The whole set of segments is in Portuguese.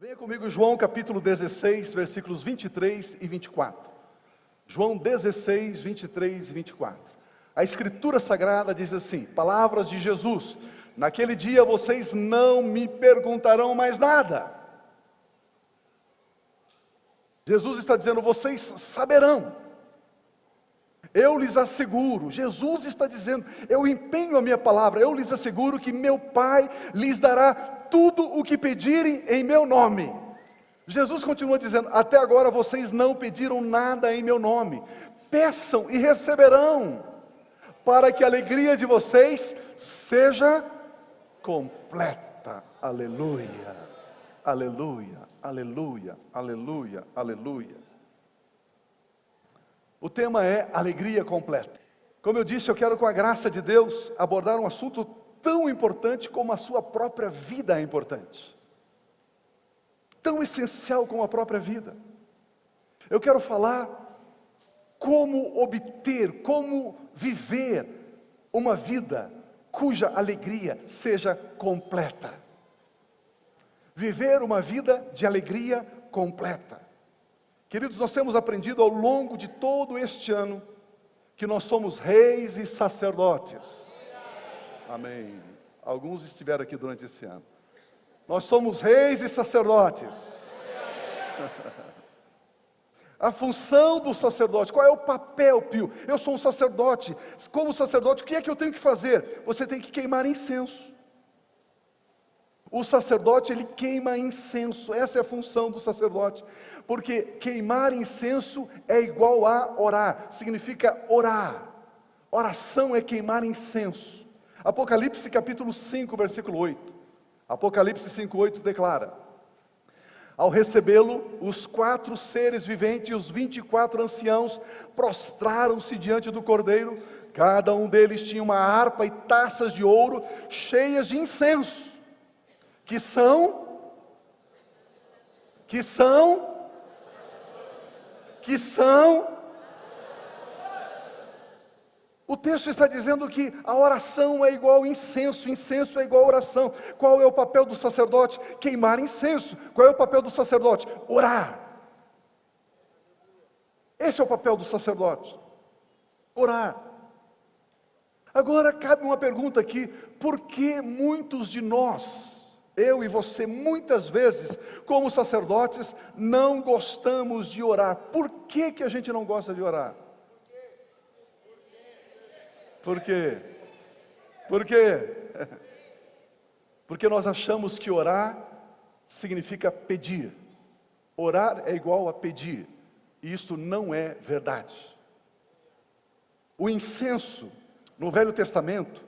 Venha comigo, João capítulo 16, versículos 23 e 24. João 16, 23 e 24. A Escritura Sagrada diz assim: palavras de Jesus: naquele dia vocês não me perguntarão mais nada. Jesus está dizendo: vocês saberão. Eu lhes asseguro, Jesus está dizendo, eu empenho a minha palavra, eu lhes asseguro que meu Pai lhes dará tudo o que pedirem em meu nome. Jesus continua dizendo: até agora vocês não pediram nada em meu nome. Peçam e receberão, para que a alegria de vocês seja completa. Aleluia, aleluia, aleluia, aleluia, aleluia. O tema é alegria completa. Como eu disse, eu quero, com a graça de Deus, abordar um assunto tão importante como a sua própria vida é importante. Tão essencial como a própria vida. Eu quero falar como obter, como viver uma vida cuja alegria seja completa. Viver uma vida de alegria completa. Queridos, nós temos aprendido ao longo de todo este ano que nós somos reis e sacerdotes. Amém. Alguns estiveram aqui durante esse ano. Nós somos reis e sacerdotes. A função do sacerdote, qual é o papel, Pio? Eu sou um sacerdote. Como sacerdote, o que é que eu tenho que fazer? Você tem que queimar incenso. O sacerdote, ele queima incenso. Essa é a função do sacerdote. Porque queimar incenso é igual a orar. Significa orar. Oração é queimar incenso. Apocalipse capítulo 5, versículo 8. Apocalipse 5, 8 declara: ao recebê-lo, os 4 seres viventes e os 24 anciãos prostraram-se diante do Cordeiro. Cada um deles tinha uma harpa e taças de ouro cheias de incenso, que são o texto está dizendo que a oração é igual incenso, incenso é igual oração. Qual é o papel do sacerdote? Queimar incenso. Qual é o papel do sacerdote? Orar. Esse é o papel do sacerdote. Orar. Agora cabe uma pergunta aqui: por que muitos de nós, eu e você, muitas vezes, como sacerdotes, não gostamos de orar? Por que que a gente não gosta de orar? Por quê? Por quê? Porque nós achamos que orar significa pedir. Orar é igual a pedir. E isto não é verdade. O incenso, no Velho Testamento,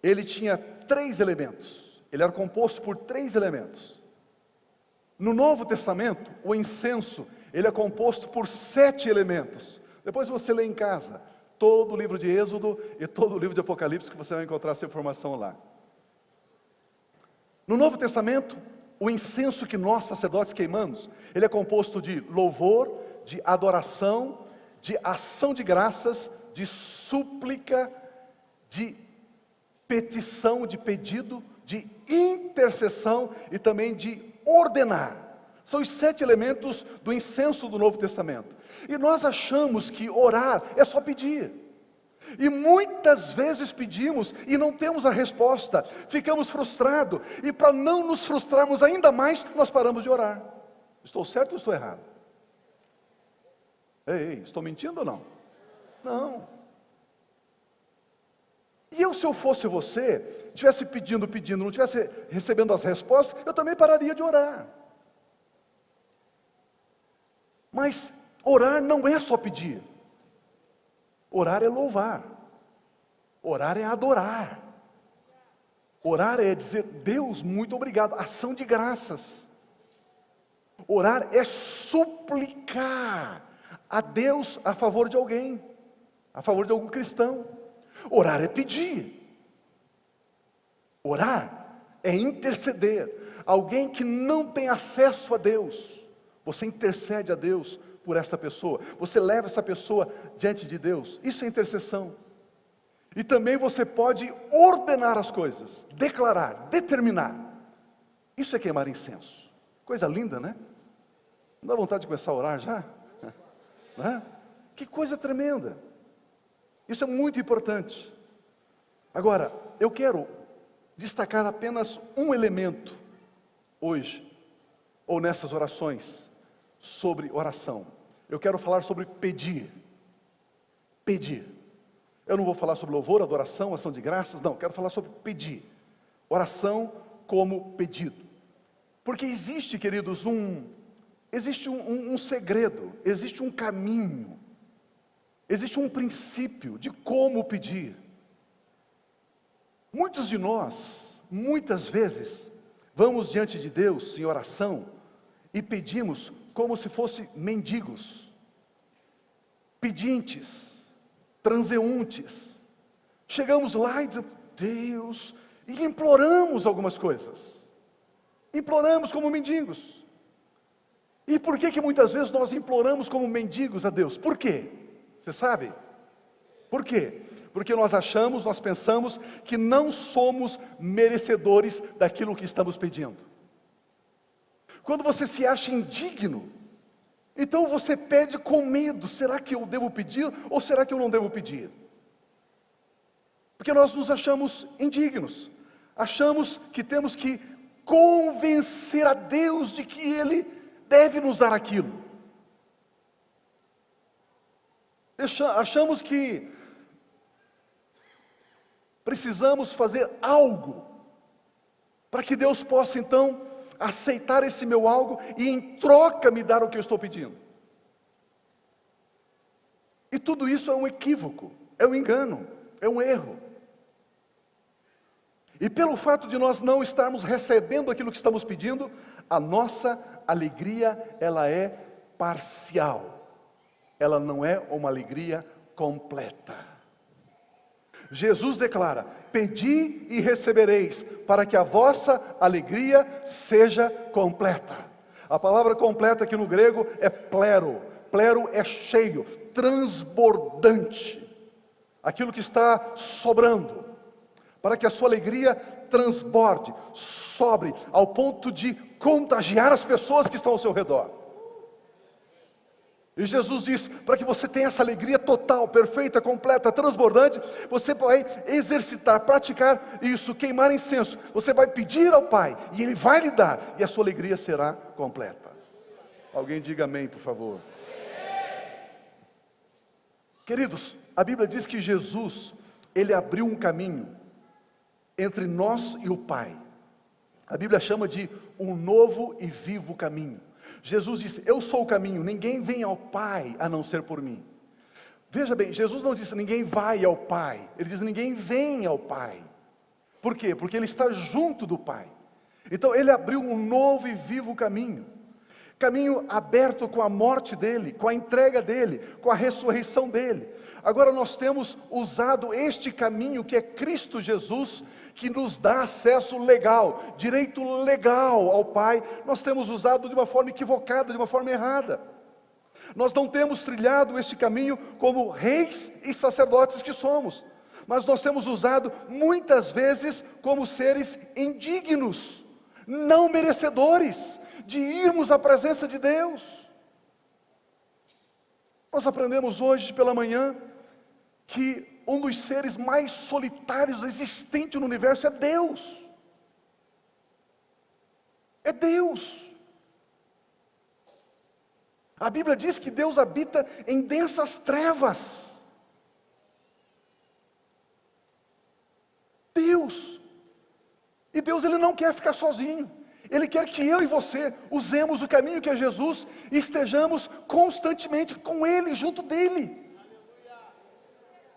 ele tinha 3 elementos. Ele era composto por 3 elementos. No Novo Testamento, o incenso, ele é composto por 7 elementos. Depois você lê em casa todo o livro de Êxodo e todo o livro de Apocalipse, que você vai encontrar essa informação lá. No Novo Testamento, o incenso que nós sacerdotes queimamos, ele é composto de louvor, de adoração, de ação de graças, de súplica, de petição, de pedido, de intercessão e também de ordenar. São os 7 elementos do incenso do Novo Testamento. E nós achamos que orar é só pedir. E muitas vezes pedimos e não temos a resposta. Ficamos frustrados. E para não nos frustrarmos ainda mais, nós paramos de orar. Estou certo ou estou errado? Ei, estou mentindo ou não? Não. E eu, se eu fosse você, estivesse pedindo, não estivesse recebendo as respostas, eu também pararia de orar. Mas orar não é só pedir. Orar é louvar. Orar é adorar. Orar é dizer: Deus, muito obrigado. Ação de graças. Orar é suplicar a Deus a favor de alguém, a favor de algum cristão. Orar é pedir. Orar é interceder. Alguém que não tem acesso a Deus, você intercede a Deus por essa pessoa. Você leva essa pessoa diante de Deus. Isso é intercessão. E também você pode ordenar as coisas, declarar, determinar. Isso é queimar incenso. Coisa linda, né? Não dá vontade de começar a orar já? Né? Que coisa tremenda. Isso é muito importante. Agora, eu quero destacar apenas um elemento hoje, ou nessas orações, sobre oração. Eu quero falar sobre pedir. Pedir. Eu não vou falar sobre louvor, adoração, ação de graças, não. Quero falar sobre pedir. Oração como pedido. Porque existe, queridos, um segredo, existe um caminho, existe um princípio de como pedir. Muitos de nós, muitas vezes, vamos diante de Deus em oração e pedimos como se fossem mendigos, pedintes, transeuntes. Chegamos lá e dizemos, Deus, e imploramos algumas coisas. Imploramos como mendigos. E por que muitas vezes nós imploramos como mendigos a Deus? Por quê? Você sabe? Por quê? Porque nós pensamos que não somos merecedores daquilo que estamos pedindo. Quando você se acha indigno, então você pede com medo, será que eu devo pedir ou será que eu não devo pedir? Porque nós nos achamos indignos, achamos que temos que convencer a Deus de que Ele deve nos dar aquilo. Achamos que precisamos fazer algo para que Deus possa então aceitar esse meu algo e em troca me dar o que eu estou pedindo. E tudo isso é um equívoco, é um engano, é um erro. E pelo fato de nós não estarmos recebendo aquilo que estamos pedindo, a nossa alegria, ela é parcial. Ela não é uma alegria completa. Jesus declara, pedi e recebereis, para que a vossa alegria seja completa. A palavra completa aqui no grego é plero. Plero é cheio, transbordante. Aquilo que está sobrando. Para que a sua alegria transborde, sobre, ao ponto de contagiar as pessoas que estão ao seu redor. E Jesus diz, para que você tenha essa alegria total, perfeita, completa, transbordante, você vai exercitar, praticar isso, queimar incenso. Você vai pedir ao Pai, e Ele vai lhe dar, e a sua alegria será completa. Alguém diga amém, por favor. Queridos, a Bíblia diz que Jesus, Ele abriu um caminho entre nós e o Pai. A Bíblia chama de um novo e vivo caminho. Jesus disse, eu sou o caminho, ninguém vem ao Pai a não ser por mim. Veja bem, Jesus não disse ninguém vai ao Pai, Ele diz ninguém vem ao Pai. Por quê? Porque Ele está junto do Pai. Então Ele abriu um novo e vivo caminho. Caminho aberto com a morte dEle, com a entrega dEle, com a ressurreição dEle. Agora nós temos usado este caminho que é Cristo Jesus, que nos dá acesso legal, direito legal ao Pai. Nós temos usado de uma forma equivocada, de uma forma errada. Nós não temos trilhado este caminho como reis e sacerdotes que somos, mas nós temos usado muitas vezes como seres indignos, não merecedores de irmos à presença de Deus. Nós aprendemos hoje pela manhã que um dos seres mais solitários existente no universo é Deus. É Deus. A Bíblia diz que Deus habita em densas trevas. Deus. E Deus, Ele não quer ficar sozinho. Ele quer que eu e você usemos o caminho que é Jesus e estejamos constantemente com Ele, junto dEle.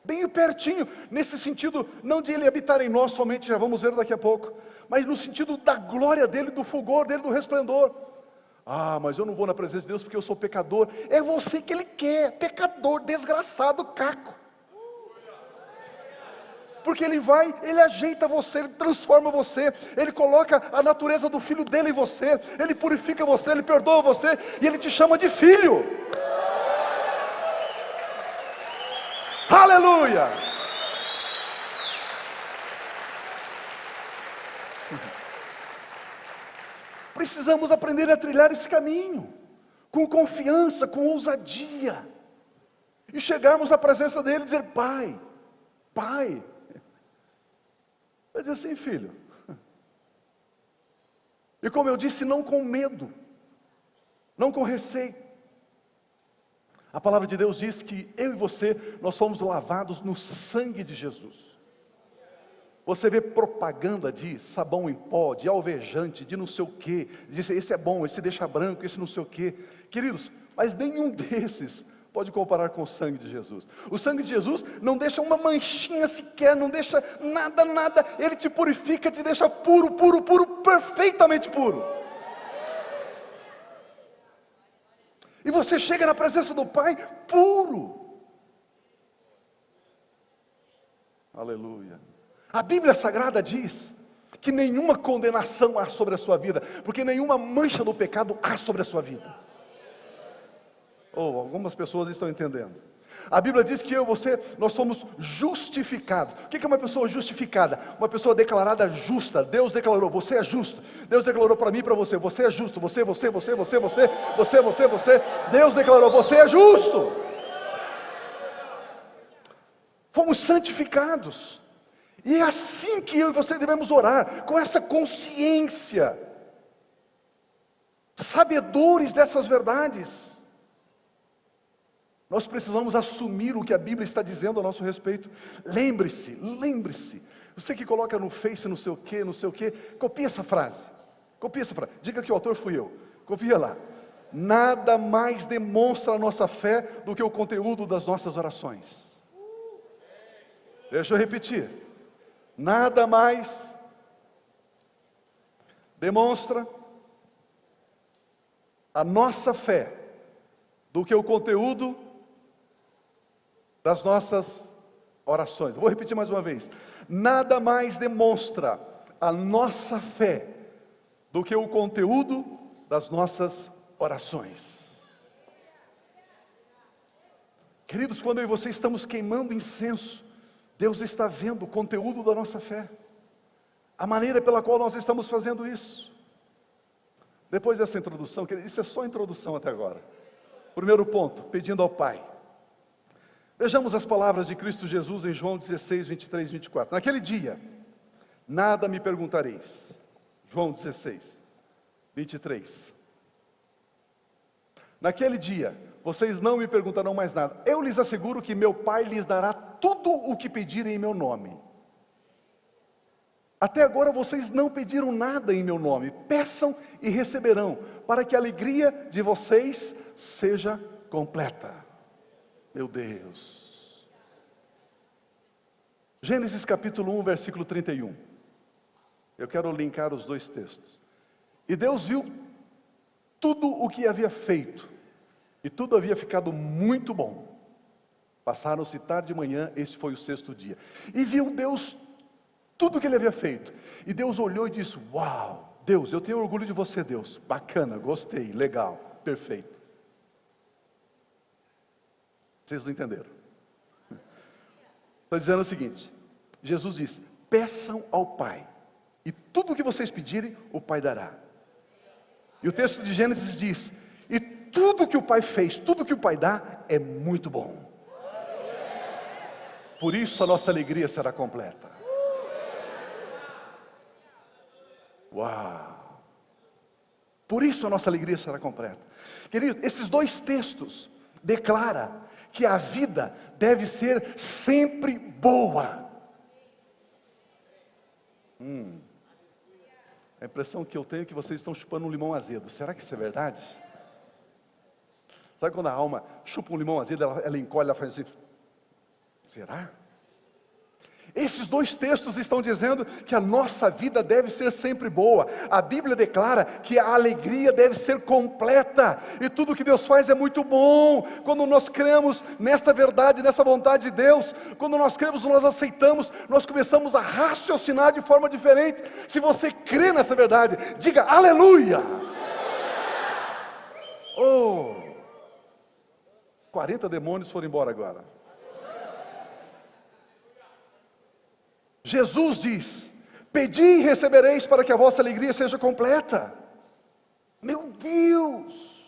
Bem pertinho, nesse sentido, não de Ele habitar em nós somente, já vamos ver daqui a pouco, mas no sentido da glória dEle, do fulgor dEle, do resplendor. Ah, mas eu não vou na presença de Deus porque eu sou pecador. É você que Ele quer, pecador, desgraçado, caco. Porque Ele vai, Ele ajeita você, Ele transforma você, Ele coloca a natureza do Filho dEle em você, Ele purifica você, Ele perdoa você, e Ele te chama de filho. Aleluia! Por precisamos aprender a trilhar esse caminho, com confiança, com ousadia, e chegarmos na presença dele e dizer: Pai, Pai. Vai dizer assim: filho. E como eu disse, não com medo, não com receio. A palavra de Deus diz que eu e você, nós fomos lavados no sangue de Jesus. Você vê propaganda de sabão em pó, de alvejante, de não sei o quê, diz: esse é bom, esse deixa branco, esse não sei o quê. Queridos, mas nenhum desses pode comparar com o sangue de Jesus. O sangue de Jesus não deixa uma manchinha sequer, não deixa nada, ele te purifica, te deixa puro, perfeitamente puro. E você chega na presença do Pai puro. Aleluia. A Bíblia Sagrada diz que nenhuma condenação há sobre a sua vida, porque nenhuma mancha do pecado há sobre a sua vida. Algumas pessoas estão entendendo. A Bíblia diz que eu e você, nós somos justificados. O que é uma pessoa justificada? Uma pessoa declarada justa. Deus declarou: você é justo. Deus declarou para mim e para você: você é justo. Você. Deus declarou: você é justo. Fomos santificados. E é assim que eu e você devemos orar, com essa consciência, sabedores dessas verdades. Nós precisamos assumir o que a Bíblia está dizendo a nosso respeito. Lembre-se. Você que coloca no Face não sei o que, copia essa frase. Diga que o autor fui eu. Copia lá. Nada mais demonstra a nossa fé do que o conteúdo das nossas orações. Deixa eu repetir. Nada mais demonstra a nossa fé do que o conteúdo das nossas orações. Vou repetir mais uma vez. Nada mais demonstra a nossa fé do que o conteúdo das nossas orações. Queridos, quando eu e você estamos queimando incenso, Deus está vendo o conteúdo da nossa fé, a maneira pela qual nós estamos fazendo isso. Depois dessa introdução, isso é só introdução até agora. Primeiro ponto, pedindo ao Pai. Vejamos as palavras de Cristo Jesus em João 16, 23 e 24. Naquele dia, nada me perguntareis. João 16, 23. Naquele dia, vocês não me perguntarão mais nada. Eu lhes asseguro que meu Pai lhes dará tudo o que pedirem em meu nome. Até agora vocês não pediram nada em meu nome. Peçam e receberão, para que a alegria de vocês seja completa. Meu Deus. Gênesis capítulo 1, versículo 31. Eu quero linkar os dois textos. E Deus viu tudo o que havia feito, e tudo havia ficado muito bom. Passaram-se tarde e manhã, esse foi o sexto dia. E viu Deus tudo o que ele havia feito. E Deus olhou e disse: uau, Deus, eu tenho orgulho de você, Deus. Bacana, gostei, legal, perfeito. Vocês não entenderam? Estou dizendo o seguinte: Jesus disse: peçam ao Pai, e tudo o que vocês pedirem, o Pai dará. E o texto de Gênesis diz: e tudo que o Pai fez, tudo que o Pai dá, é muito bom. Por isso a nossa alegria será completa. Uau! Por isso a nossa alegria será completa. Querido, esses dois textos declaram que a vida deve ser sempre boa. A impressão que eu tenho é que vocês estão chupando um limão azedo. Será que isso é verdade? Sabe quando a alma chupa um limão azedo, ela encolhe, ela faz assim: será? Esses dois textos estão dizendo que a nossa vida deve ser sempre boa. A Bíblia declara que a alegria deve ser completa. E tudo que Deus faz é muito bom. Quando nós cremos nesta verdade, nessa vontade de Deus, quando nós cremos, nós aceitamos, nós começamos a raciocinar de forma diferente. Se você crê nessa verdade, diga aleluia. 40 demônios foram embora agora. Jesus diz: pedi e recebereis, para que a vossa alegria seja completa. Deus!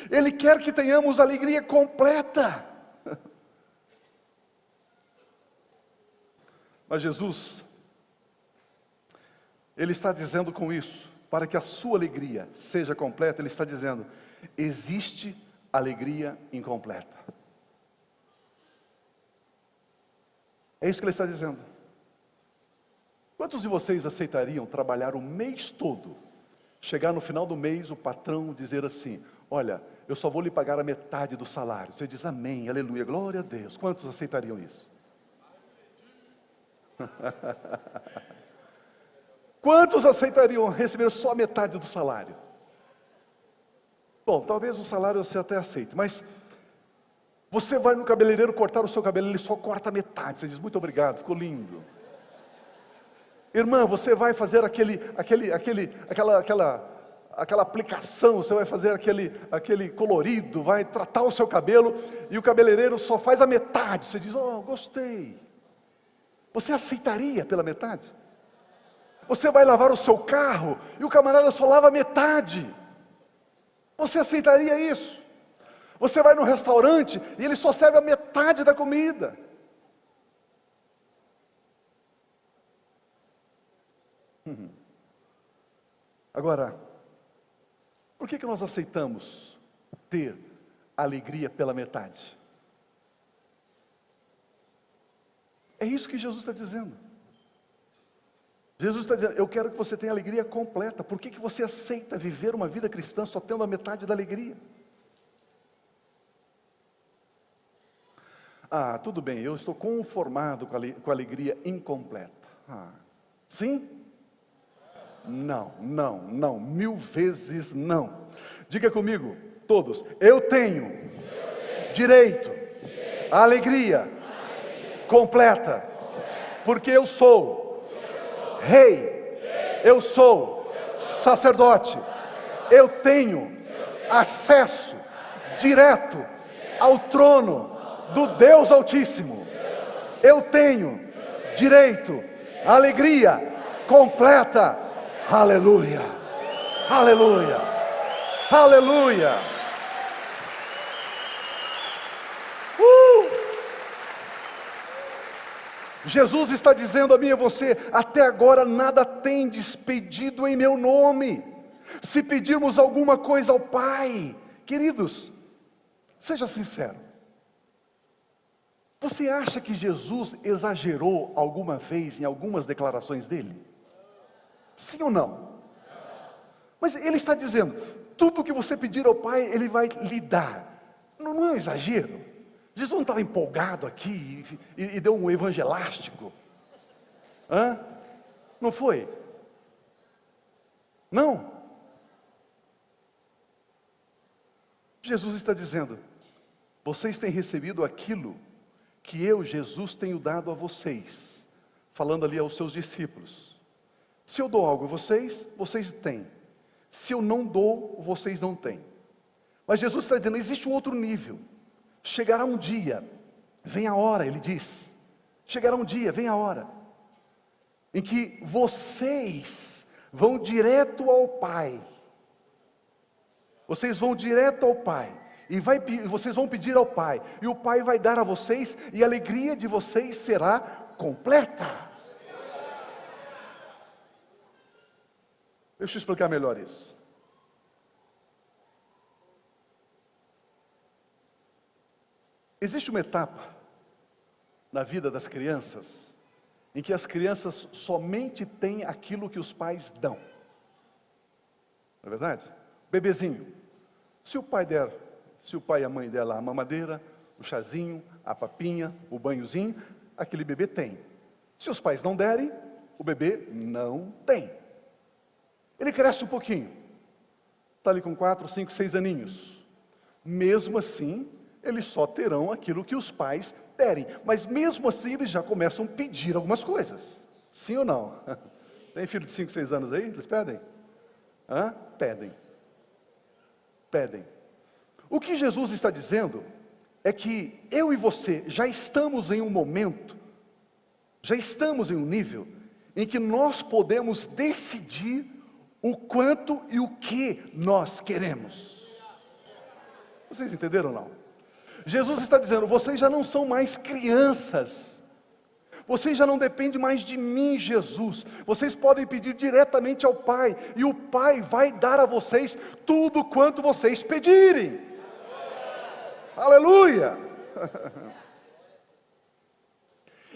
Ele quer que tenhamos alegria completa. Mas Jesus, Ele está dizendo com isso, para que a sua alegria seja completa, Ele está dizendo, existe alegria incompleta. É isso que Ele está dizendo. Quantos de vocês aceitariam trabalhar o mês todo, chegar no final do mês, o patrão dizer assim, olha, eu só vou lhe pagar a metade do salário. Você diz amém, aleluia, glória a Deus. Quantos aceitariam isso? Quantos aceitariam receber só a metade do salário? Bom, talvez o salário você até aceite, mas você vai no cabeleireiro cortar o seu cabelo, ele só corta a metade. Você diz, muito obrigado, ficou lindo. Irmã, você vai fazer aquela aplicação, você vai fazer aquele colorido, vai tratar o seu cabelo, e o cabeleireiro só faz a metade. Você diz, oh, gostei. Você aceitaria pela metade? Você vai lavar o seu carro, e o camarada só lava a metade. Você aceitaria isso? Você vai no restaurante, e ele só serve a metade da comida. Agora, por que nós aceitamos ter alegria pela metade? É isso que Jesus está dizendo. Jesus está dizendo, eu quero que você tenha alegria completa. Por que você aceita viver uma vida cristã só tendo a metade da alegria? Ah, tudo bem, eu estou conformado com a alegria incompleta. Sim? Não, 1000 vezes não. Diga comigo, todos, eu tenho direito à alegria completa, porque eu sou rei, eu sou sacerdote, eu tenho acesso direto ao trono do Deus Altíssimo, eu tenho direito à alegria completa. Aleluia, aleluia, aleluia. Jesus está dizendo a mim e a você, até agora nada tendes pedido em meu nome. Se pedirmos alguma coisa ao Pai, queridos, seja sincero. Você acha que Jesus exagerou alguma vez em algumas declarações dele? Sim ou não? Mas ele está dizendo, tudo que você pedir ao Pai, Ele vai lhe dar. Não é um exagero? Jesus não estava empolgado aqui e deu um evangelástico? Não foi? Não. Jesus está dizendo, vocês têm recebido aquilo que eu, Jesus, tenho dado a vocês. Falando ali aos seus discípulos. Se eu dou algo a vocês, vocês têm. Se eu não dou, vocês não têm. Mas Jesus está dizendo, existe um outro nível. Chegará um dia, vem a hora, Ele diz. Chegará um dia, vem a hora, em que vocês vão direto ao Pai. Vocês vão direto ao Pai. E vocês vão pedir ao Pai. E o Pai vai dar a vocês, e a alegria de vocês será completa. Deixa eu explicar melhor isso. Existe uma etapa na vida das crianças em que as crianças somente têm aquilo que os pais dão. Não é verdade? Bebezinho. Se o pai e a mãe der lá a mamadeira, o chazinho, a papinha, o banhozinho, aquele bebê tem. Se os pais não derem, o bebê não tem. Ele cresce um pouquinho. Está ali com 4, 5, 6 aninhos. Mesmo assim, eles só terão aquilo que os pais derem. Mas mesmo assim, eles já começam a pedir algumas coisas. Sim ou não? Tem filho de 5, 6 anos aí? Eles pedem? Pedem. O que Jesus está dizendo é que eu e você já estamos em um momento, já estamos em um nível em que nós podemos decidir o quanto e o que nós queremos. Vocês entenderam ou não? Jesus está dizendo, vocês já não são mais crianças. Vocês já não dependem mais de mim, Jesus. Vocês podem pedir diretamente ao Pai, e o Pai vai dar a vocês tudo quanto vocês pedirem. Aleluia!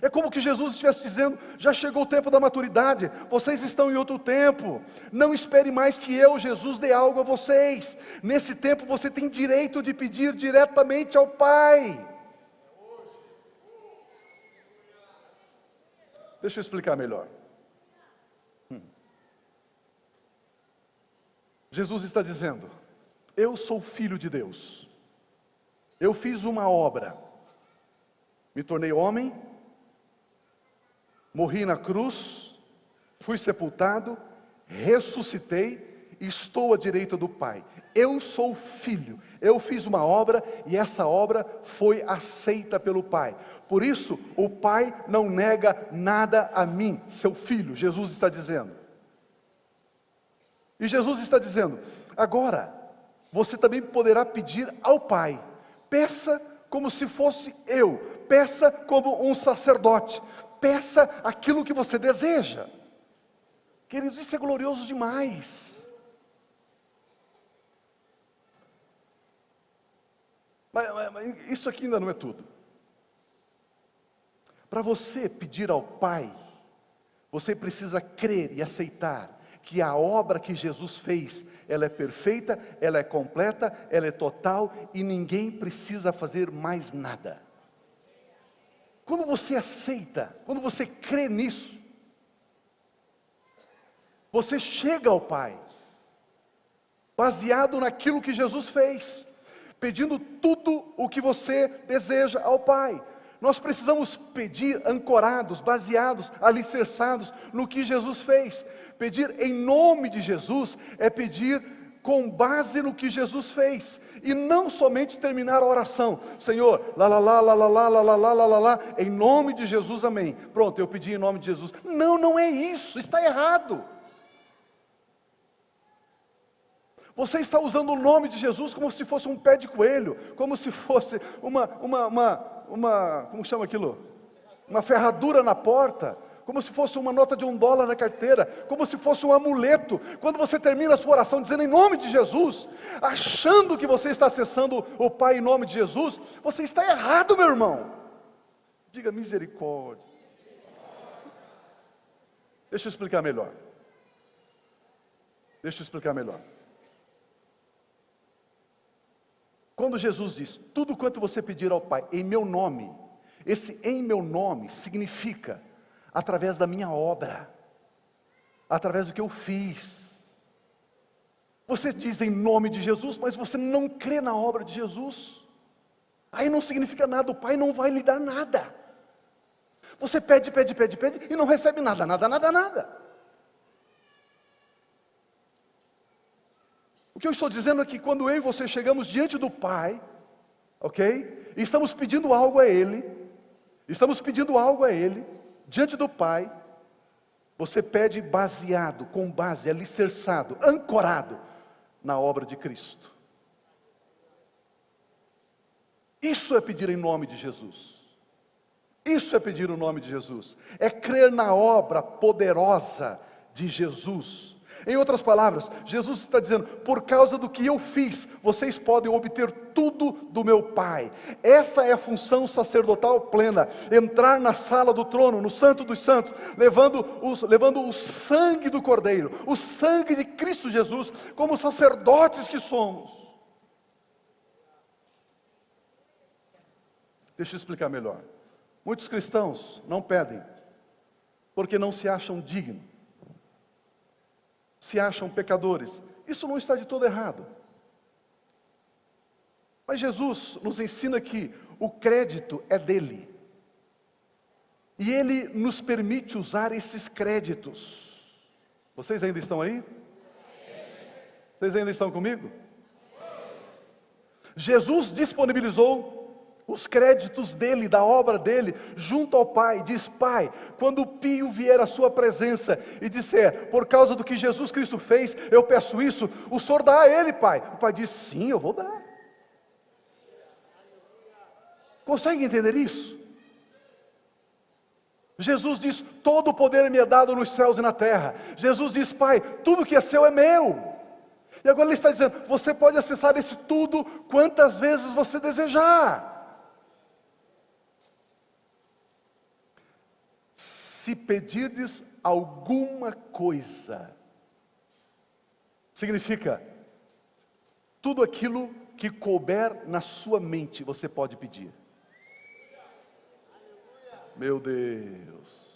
É como que Jesus estivesse dizendo, já chegou o tempo da maturidade, vocês estão em outro tempo, não espere mais que eu, Jesus, dê algo a vocês. Nesse tempo você tem direito de pedir diretamente ao Pai. Deixa eu explicar melhor. Jesus está dizendo, eu sou filho de Deus, eu fiz uma obra, me tornei homem, morri na cruz, fui sepultado, ressuscitei, estou à direita do Pai. Eu sou filho, eu fiz uma obra e essa obra foi aceita pelo Pai. Por isso, o Pai não nega nada a mim, seu filho, Jesus está dizendo. E Jesus está dizendo, agora, você também poderá pedir ao Pai. Peça como se fosse eu, peça como um sacerdote, peça aquilo que você deseja. Queridos, isso é glorioso demais. Mas isso aqui ainda não é tudo. Para você pedir ao Pai, você precisa crer e aceitar que a obra que Jesus fez, ela é perfeita, ela é completa, ela é total e ninguém precisa fazer mais nada. Quando você aceita, quando você crê nisso, você chega ao Pai, baseado naquilo que Jesus fez, pedindo tudo o que você deseja ao Pai. Nós precisamos pedir ancorados, baseados, alicerçados no que Jesus fez. Pedir em nome de Jesus é pedir com base no que Jesus fez. E não somente terminar a oração, Senhor, lá, em nome de Jesus, amém. Pronto, eu pedi em nome de Jesus. Não, não é isso, está errado. Você está usando o nome de Jesus como se fosse um pé de coelho, como se fosse como chama aquilo? Uma ferradura na porta, como se fosse uma nota de $1 na carteira, como se fosse um amuleto. Quando você termina a sua oração dizendo em nome de Jesus, achando que você está acessando o Pai em nome de Jesus, você está errado, meu irmão. Diga misericórdia. Deixa eu explicar melhor. Quando Jesus diz, tudo quanto você pedir ao Pai, em meu nome, esse em meu nome significa, através da minha obra, através do que eu fiz. Você diz em nome de Jesus, mas você não crê na obra de Jesus. Aí não significa nada, o Pai não vai lhe dar nada. Você pede e não recebe nada. O que eu estou dizendo é que quando eu e você chegamos diante do Pai, ok? E estamos pedindo algo a Ele, diante do Pai, você pede baseado, com base, alicerçado, ancorado na obra de Cristo. Isso é pedir em nome de Jesus. Isso é pedir o nome de Jesus. É crer na obra poderosa de Jesus. Em outras palavras, Jesus está dizendo, por causa do que eu fiz, vocês podem obter tudo do meu Pai. Essa é a função sacerdotal plena, entrar na sala do trono, no Santo dos Santos, levando o sangue do Cordeiro, o sangue de Cristo Jesus, como sacerdotes que somos. Deixa eu explicar melhor. Muitos cristãos não pedem, porque não se acham dignos, se acham pecadores. Isso não está de todo errado. Mas Jesus nos ensina que o crédito é dele. E Ele nos permite usar esses créditos. Vocês ainda estão aí? Vocês ainda estão comigo? Jesus disponibilizou os créditos dele, da obra dele, junto ao Pai. Diz: Pai, quando o Pio vier à sua presença e disser, por causa do que Jesus Cristo fez, eu peço isso, o Senhor dá a ele, Pai. O Pai diz: sim, eu vou dar. Consegue entender isso? Jesus diz: todo o poder me é dado nos céus e na terra. Jesus diz: Pai, tudo que é seu é meu. E agora ele está dizendo: você pode acessar isso tudo quantas vezes você desejar. Se pedirdes alguma coisa, significa tudo aquilo que couber na sua mente, você pode pedir. Meu Deus.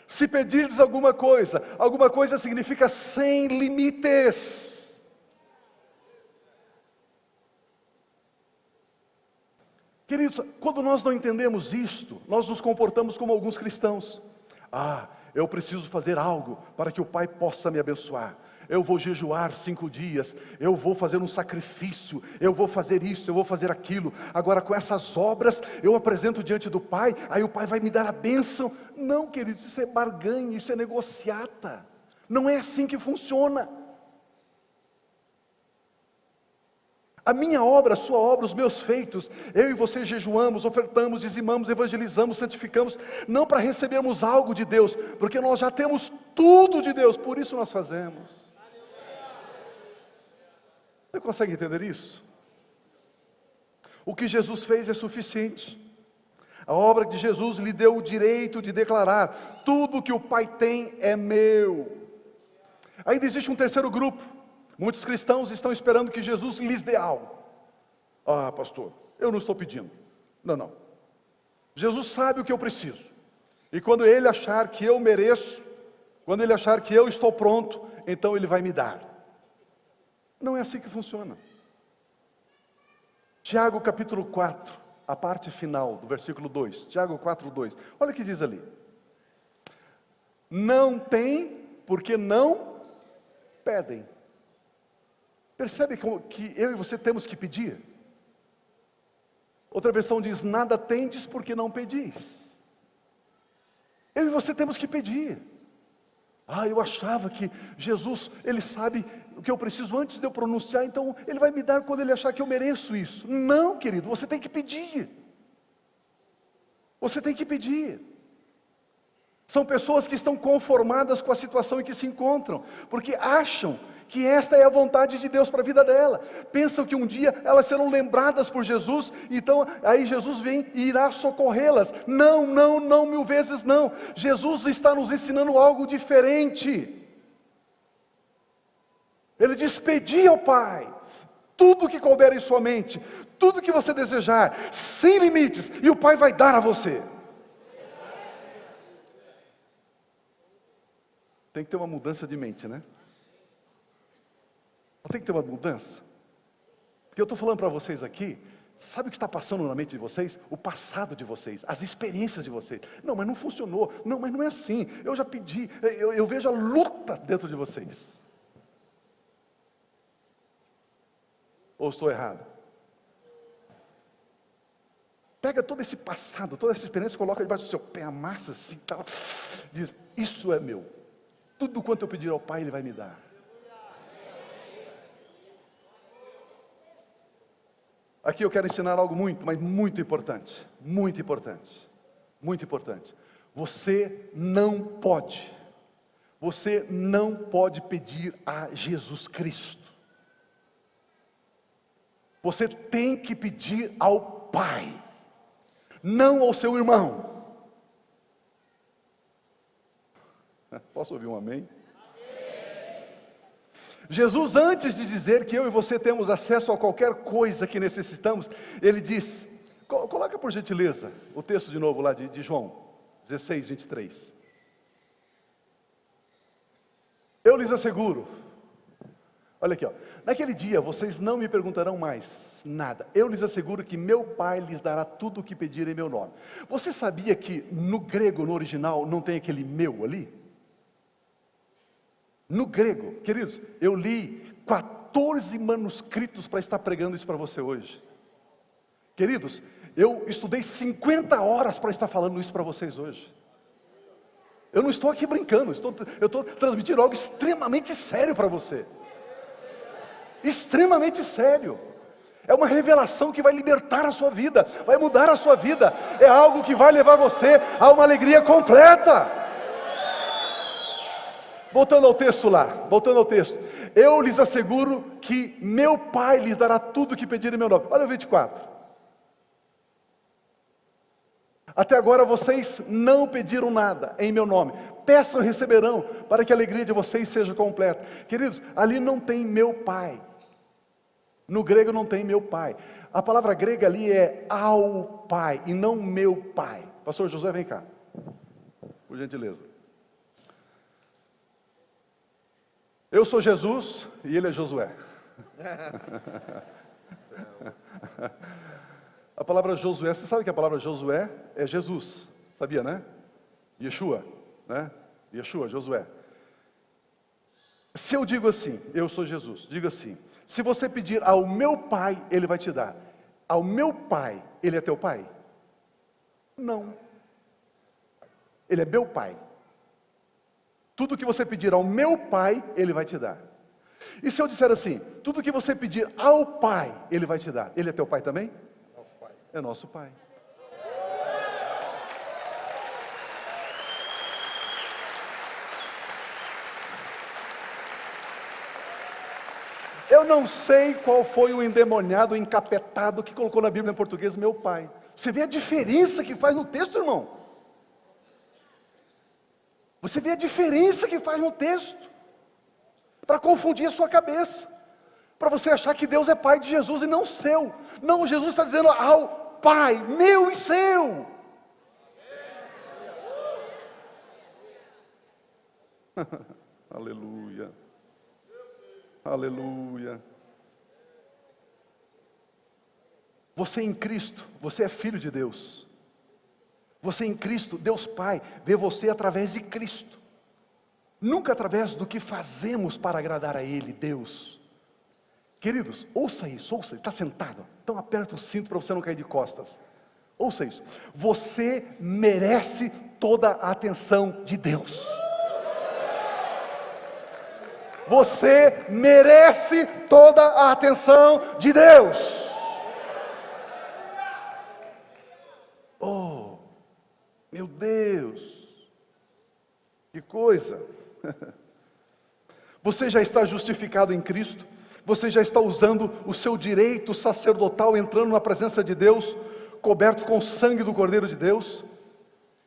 Se pedirdes alguma coisa significa sem limites. Queridos, quando nós não entendemos isto, nós nos comportamos como alguns cristãos. Eu preciso fazer algo para que o Pai possa me abençoar. Eu vou jejuar 5 dias, eu vou fazer um sacrifício, eu vou fazer isso, eu vou fazer aquilo. Agora com essas obras, eu apresento diante do Pai, aí o Pai vai me dar a bênção. Não, queridos, isso é barganha, isso é negociata. Não é assim que funciona. A minha obra, a sua obra, os meus feitos, eu e você jejuamos, ofertamos, dizimamos, evangelizamos, santificamos, não para recebermos algo de Deus, porque nós já temos tudo de Deus, por isso nós fazemos. Você consegue entender isso? O que Jesus fez é suficiente. A obra de Jesus lhe deu o direito de declarar: tudo que o Pai tem é meu. Ainda existe um terceiro grupo. Muitos cristãos estão esperando que Jesus lhes dê algo. Pastor, eu não estou pedindo. Não. Jesus sabe o que eu preciso. E quando Ele achar que eu mereço, quando Ele achar que eu estou pronto, então Ele vai me dar. Não é assim que funciona. Tiago capítulo 4, a parte final do versículo 2. Tiago 4, 2. Olha o que diz ali. Não tem porque não pedem. Percebe que eu e você temos que pedir? Outra versão diz: nada tendes porque não pedis. Eu e você temos que pedir. Eu achava que Jesus, Ele sabe o que eu preciso antes de eu pronunciar, então Ele vai me dar quando Ele achar que eu mereço isso. Não, querido, você tem que pedir. Você tem que pedir. São pessoas que estão conformadas com a situação em que se encontram, porque acham que esta é a vontade de Deus para a vida dela. Pensam que um dia elas serão lembradas por Jesus, então aí Jesus vem e irá socorrê-las. Não, 1000 vezes não. Jesus está nos ensinando algo diferente. Ele diz: pedi ao Pai tudo que couber em sua mente, tudo que você desejar, sem limites, e o Pai vai dar a você. Tem que ter uma mudança de mente, né? Tem que ter uma mudança. Porque eu estou falando para vocês aqui, sabe o que está passando na mente de vocês? O passado de vocês, as experiências de vocês. Não, mas não funcionou. Não, mas não é assim. Eu já pedi, eu vejo a luta dentro de vocês. Ou estou errado? Pega todo esse passado, toda essa experiência, coloca debaixo do seu pé, amassa assim, tal, diz: isso é meu. Tudo quanto eu pedir ao Pai, Ele vai me dar. Aqui eu quero ensinar algo mas muito importante. Muito importante. Muito importante. Você não pode pedir a Jesus Cristo. Você tem que pedir ao Pai, não ao seu irmão. Posso ouvir um amém? Jesus, antes de dizer que eu e você temos acesso a qualquer coisa que necessitamos, Ele diz, coloca por gentileza o texto de novo lá de João 16, 23. Eu lhes asseguro, olha aqui, naquele dia vocês não me perguntarão mais nada. Eu lhes asseguro que meu Pai lhes dará tudo o que pedirem em meu nome. Você sabia que no grego, no original, não tem aquele meu ali? No grego, queridos, eu li 14 manuscritos para estar pregando isso para você hoje. Queridos, eu estudei 50 horas para estar falando isso para vocês hoje. Eu não estou aqui brincando, eu estou transmitindo algo extremamente sério para você. Extremamente sério. É uma revelação que vai libertar a sua vida, vai mudar a sua vida. É algo que vai levar você a uma alegria completa. Voltando ao texto lá, voltando ao texto. Eu lhes asseguro que meu Pai lhes dará tudo o que pedirem em meu nome. Olha o 24. Até agora vocês não pediram nada em meu nome. Peçam e receberão, para que a alegria de vocês seja completa. Queridos, ali não tem meu Pai. No grego não tem meu Pai. A palavra grega ali é ao Pai, e não meu Pai. Pastor Josué, vem cá. Por gentileza. Eu sou Jesus e ele é Josué. A palavra Josué, você sabe que a palavra Josué é Jesus, sabia, né? Yeshua, né? Yeshua, Josué. Se eu digo assim, eu sou Jesus, diga assim, se você pedir ao meu Pai, Ele vai te dar. Ao meu Pai, Ele é teu Pai? Não. Ele é meu Pai. Tudo que você pedir ao meu Pai, Ele vai te dar. E se eu disser assim, tudo que você pedir ao Pai, Ele vai te dar. Ele é teu Pai também? É nosso Pai. Eu não sei qual foi o endemoniado, o encapetado que colocou na Bíblia em português meu Pai. Você vê a diferença que faz no texto, irmão? Você vê a diferença que faz no texto, para confundir a sua cabeça, para você achar que Deus é Pai de Jesus e não seu. Não, Jesus está dizendo ao Pai, meu e seu. Aleluia, aleluia. Você em Cristo, você é filho de Deus. Você em Cristo, Deus Pai, vê você através de Cristo. Nunca através do que fazemos para agradar a Ele, Deus. Queridos, ouça isso, está sentado. Então aperta o cinto para você não cair de costas. Ouça isso. Você merece toda a atenção de Deus. Você merece toda a atenção de Deus. Oh, meu Deus, que coisa. Você já está justificado em Cristo. Você já está usando o seu direito sacerdotal, entrando na presença de Deus, coberto com o sangue do Cordeiro de Deus.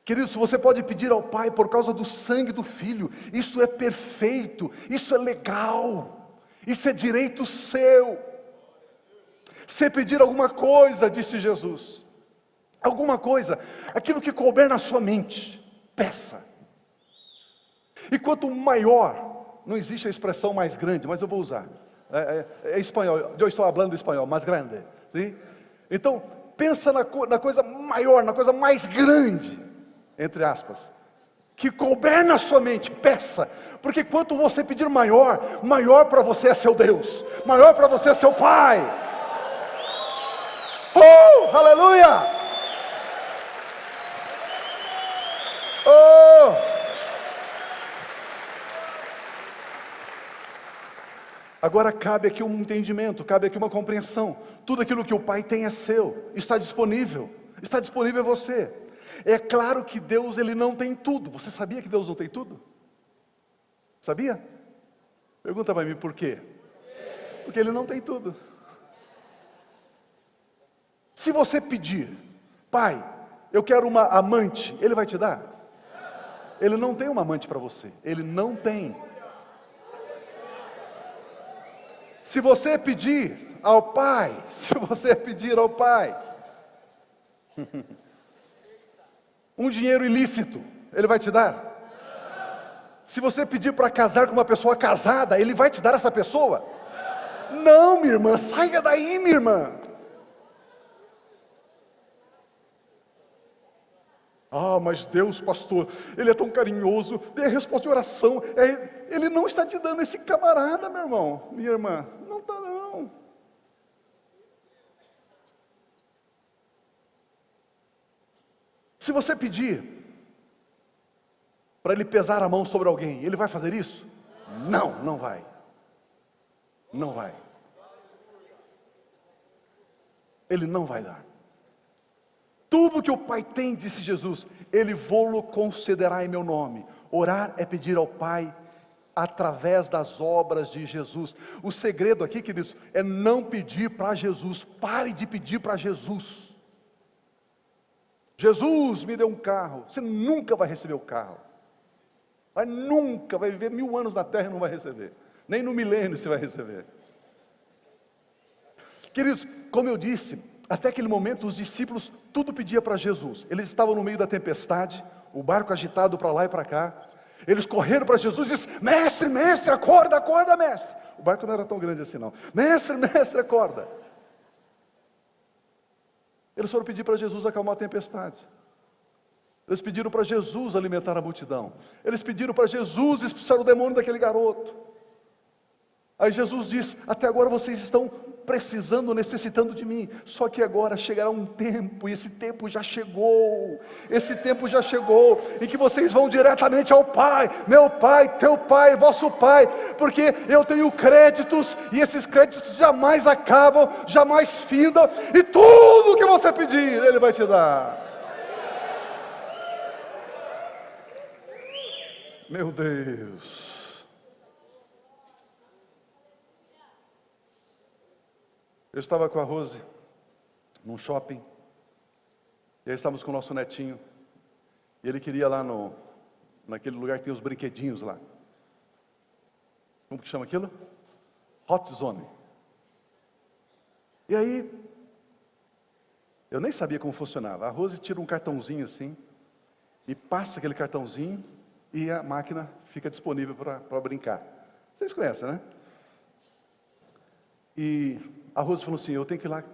Queridos, você pode pedir ao Pai por causa do sangue do Filho. Isso é perfeito, isso é legal, isso é direito seu. Se pedir alguma coisa, disse Jesus, alguma coisa, aquilo que couber na sua mente, peça. E quanto maior, não existe a expressão mais grande, mas eu vou usar, é espanhol, eu estou falando espanhol, mais grande, sim? Então, pensa na coisa maior, na coisa mais grande, entre aspas, que couber na sua mente, peça, porque quanto você pedir maior, maior para você é seu Deus, maior para você é seu Pai. Oh, aleluia! Oh! Agora cabe aqui um entendimento, cabe aqui uma compreensão. Tudo aquilo que o Pai tem é seu, está disponível a você. É claro que Deus, Ele não tem tudo. Você sabia que Deus não tem tudo? Sabia? Pergunta para mim por quê? Porque Ele não tem tudo. Se você pedir, Pai, eu quero uma amante, Ele vai te dar? Ele não tem uma amante para você, Ele não tem. Se você pedir ao Pai, um dinheiro ilícito, Ele vai te dar? Se você pedir para casar com uma pessoa casada, Ele vai te dar essa pessoa? Não, minha irmã, saia daí, minha irmã. Ah, mas Deus, pastor, Ele é tão carinhoso, dê a resposta de oração. Ele não está te dando esse camarada, meu irmão, minha irmã. Não está não. Se você pedir para ele pesar a mão sobre alguém, ele vai fazer isso? Não, não vai. Não vai. Ele não vai dar. Tudo que o Pai tem, disse Jesus, Ele vou-lo concederá em meu nome. Orar é pedir ao Pai através das obras de Jesus. O segredo aqui, queridos, é não pedir para Jesus. Pare de pedir para Jesus. Jesus me deu um carro. Você nunca vai receber o carro. Vai nunca, vai viver 1000 anos na terra e não vai receber. Nem no milênio você vai receber. Queridos, como eu disse, até aquele momento os discípulos tudo pedia para Jesus. Eles estavam no meio da tempestade, o barco agitado para lá e para cá. Eles correram para Jesus e disseram: mestre, mestre, acorda, acorda, mestre. O barco não era tão grande assim não. Mestre, mestre, acorda. Eles foram pedir para Jesus acalmar a tempestade. Eles pediram para Jesus alimentar a multidão. Eles pediram para Jesus expulsar o demônio daquele garoto. Aí Jesus diz: até agora vocês estão precisando, necessitando de mim. Só que agora chegará um tempo, e esse tempo já chegou. Esse tempo já chegou, em que vocês vão diretamente ao Pai. Meu Pai, teu Pai, vosso Pai. Porque eu tenho créditos, e esses créditos jamais acabam, jamais findam. E tudo que você pedir, Ele vai te dar. Meu Deus. Eu estava com a Rose num shopping, e aí estávamos com o nosso netinho, e ele queria lá naquele lugar que tem os brinquedinhos lá. Como que chama aquilo? Hot Zone. E aí, eu nem sabia como funcionava. A Rose tira um cartãozinho assim, e passa aquele cartãozinho, e a máquina fica disponível para brincar. Vocês conhecem, né? E a Rose falou assim: eu tenho que ir lá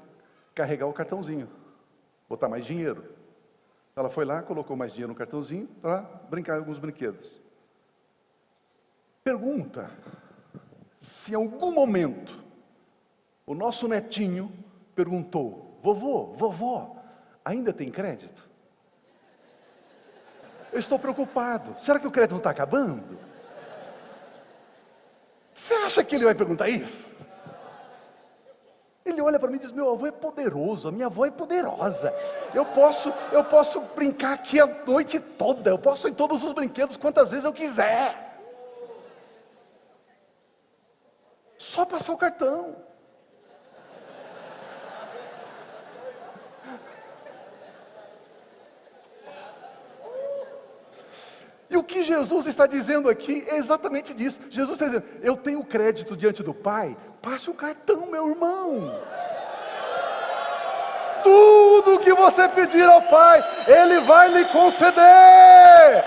carregar o cartãozinho, botar mais dinheiro. Ela foi lá, colocou mais dinheiro no cartãozinho para brincar em alguns brinquedos. Pergunta se em algum momento o nosso netinho perguntou: vovô, vovó, ainda tem crédito? Eu estou preocupado. Será que o crédito não está acabando? Você acha que ele vai perguntar isso? Ele olha para mim e diz: meu avô é poderoso, a minha avó é poderosa. Eu posso brincar aqui a noite toda. Eu posso ir em todos os brinquedos quantas vezes eu quiser. Só passar o cartão. E o que Jesus está dizendo aqui é exatamente disso. Jesus está dizendo: eu tenho crédito diante do Pai, passe o cartão, meu irmão. Tudo que você pedir ao Pai, Ele vai lhe conceder.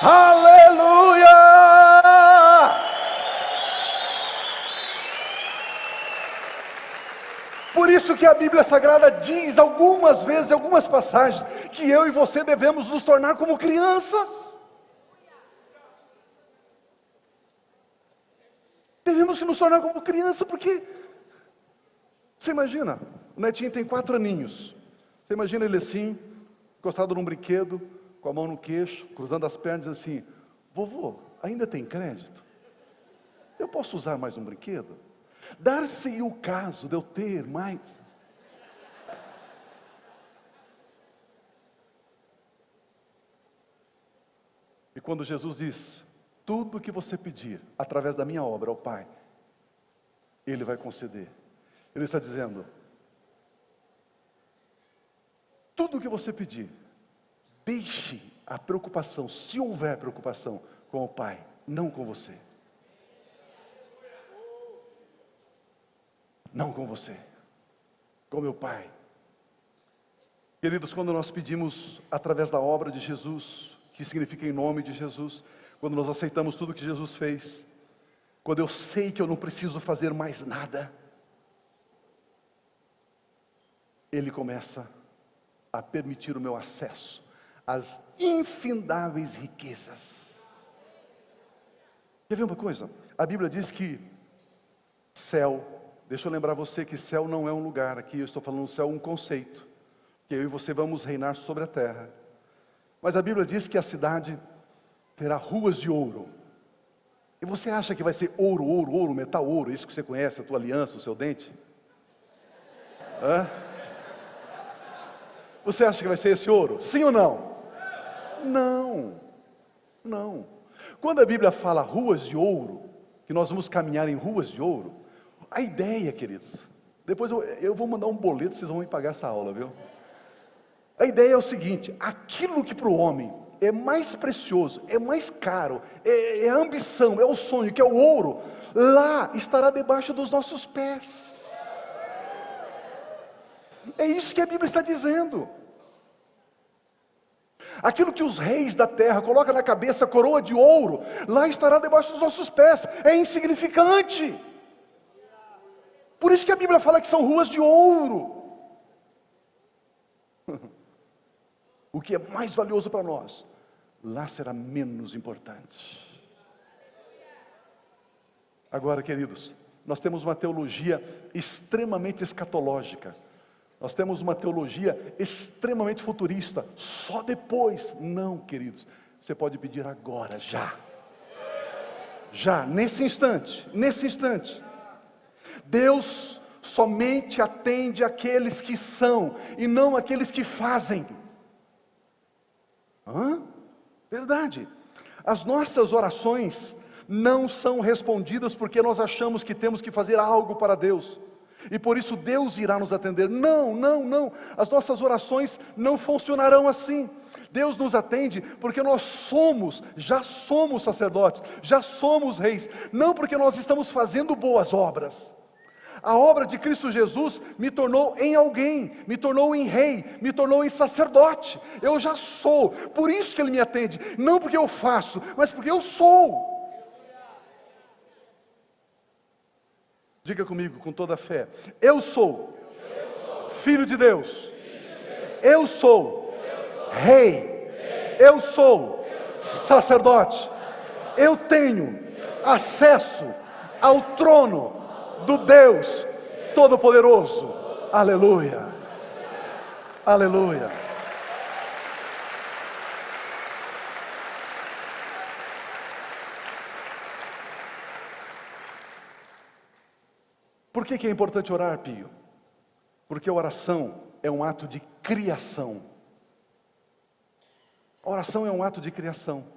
Aleluia! Por isso que a Bíblia Sagrada diz algumas vezes, algumas passagens, que eu e você devemos nos tornar como crianças. Devemos que nos tornar como criança, porque você imagina, o netinho tem 4 aninhos. Você imagina ele assim, encostado num brinquedo, com a mão no queixo, cruzando as pernas assim: vovô, ainda tem crédito? Eu posso usar mais um brinquedo? Dar-se o caso de eu ter mais. E quando Jesus diz: tudo que você pedir através da minha obra ao Pai, Ele vai conceder. Ele está dizendo: tudo que você pedir, deixe a preocupação, se houver preocupação, com o Pai, não com você. Não com você, com meu Pai. Queridos, quando nós pedimos através da obra de Jesus, que significa em nome de Jesus, quando nós aceitamos tudo que Jesus fez, quando eu sei que eu não preciso fazer mais nada, Ele começa a permitir o meu acesso às infindáveis riquezas. Quer ver uma coisa? A Bíblia diz que céu, deixa eu lembrar você que céu não é um lugar, aqui eu estou falando céu, um conceito. que eu e você vamos reinar sobre a terra. Mas a Bíblia diz que a cidade terá ruas de ouro. E você acha que vai ser ouro, ouro, ouro, metal ouro, isso que você conhece, a tua aliança, o seu dente? Hã? Você acha que vai ser esse ouro? Sim ou não? Não, não. Quando a Bíblia fala ruas de ouro, que nós vamos caminhar em ruas de ouro, a ideia, queridos, depois eu vou mandar um boleto, vocês vão me pagar essa aula, viu? A ideia é o seguinte: aquilo que para o homem é mais precioso, é mais caro, é a ambição, é o sonho, que é o ouro, lá estará debaixo dos nossos pés. É isso que a Bíblia está dizendo. Aquilo que os reis da terra colocam na cabeça, coroa de ouro, lá estará debaixo dos nossos pés. É insignificante. Por isso que a Bíblia fala que são ruas de ouro. O que é mais valioso para nós, lá será menos importante. Agora, queridos, nós temos uma teologia extremamente escatológica. Nós temos uma teologia extremamente futurista. Só depois. Não, queridos. Você pode pedir agora, já. Já, nesse instante. Nesse instante. Deus somente atende aqueles que são e não aqueles que fazem. Verdade. As nossas orações não são respondidas porque nós achamos que temos que fazer algo para Deus e por isso Deus irá nos atender. Não, não, não. As nossas orações não funcionarão assim. Deus nos atende porque nós já somos sacerdotes, já somos reis, não porque nós estamos fazendo boas obras. A obra de Cristo Jesus me tornou em alguém, me tornou em rei, me tornou em sacerdote. Eu já sou, por isso que Ele me atende, não porque eu faço, mas porque eu sou. Diga comigo com toda a fé: eu sou filho de Deus, eu sou rei, eu sou sacerdote, eu tenho acesso ao trono do Deus Todo-Poderoso. Aleluia, aleluia. Por que é importante orar, Pio? Porque a oração é um ato de criação. A oração é um ato de criação.